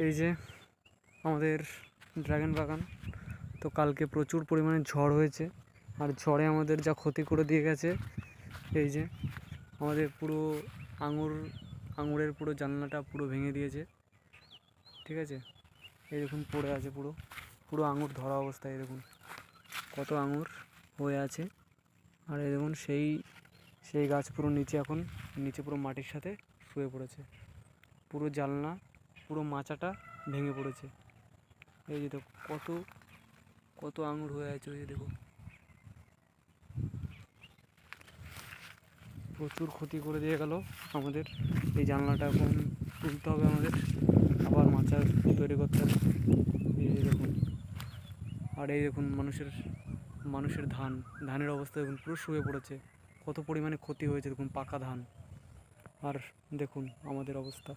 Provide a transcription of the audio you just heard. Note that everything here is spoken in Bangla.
এই যে আমাদের ড্রাগন বাগান, তো কালকে প্রচুর পরিমাণে ঝড় হয়েছে, আর ঝড়ে আমাদের যা ক্ষতি করে দিয়ে গেছে। এই যে আমাদের পুরো আঙুরের পুরো জানলাটা পুরো ভেঙে দিয়েছে, ঠিক আছে। এই দেখুন পড়ে আছে পুরো পুরো আঙুর ধরা অবস্থায়, এই দেখুন কত আঙুর হয়ে আছে। আর এই দেখুন সেই গাছ পুরো নিচে পুরো মাটির সাথে শুয়ে পড়েছে, পুরো জানলা পুরো মাচাটা ভেঙে পড়েছে। এই যে দেখো কত কত আঙুর হয়ে আছে, ওই যে দেখো প্রচুর ক্ষতি করে দিয়ে গেল আমাদের। এই জানলাটা এখন তুলতে হবে আমাদের, আবার মাচা তৈরি করতে হবে। এই যে দেখুন, আর এই দেখুন মানুষের ধানের অবস্থা দেখুন পুরো শুয়ে পড়েছে, কত পরিমাণে ক্ষতি হয়েছে দেখুন, পাকা ধান। আর দেখুন আমাদের অবস্থা।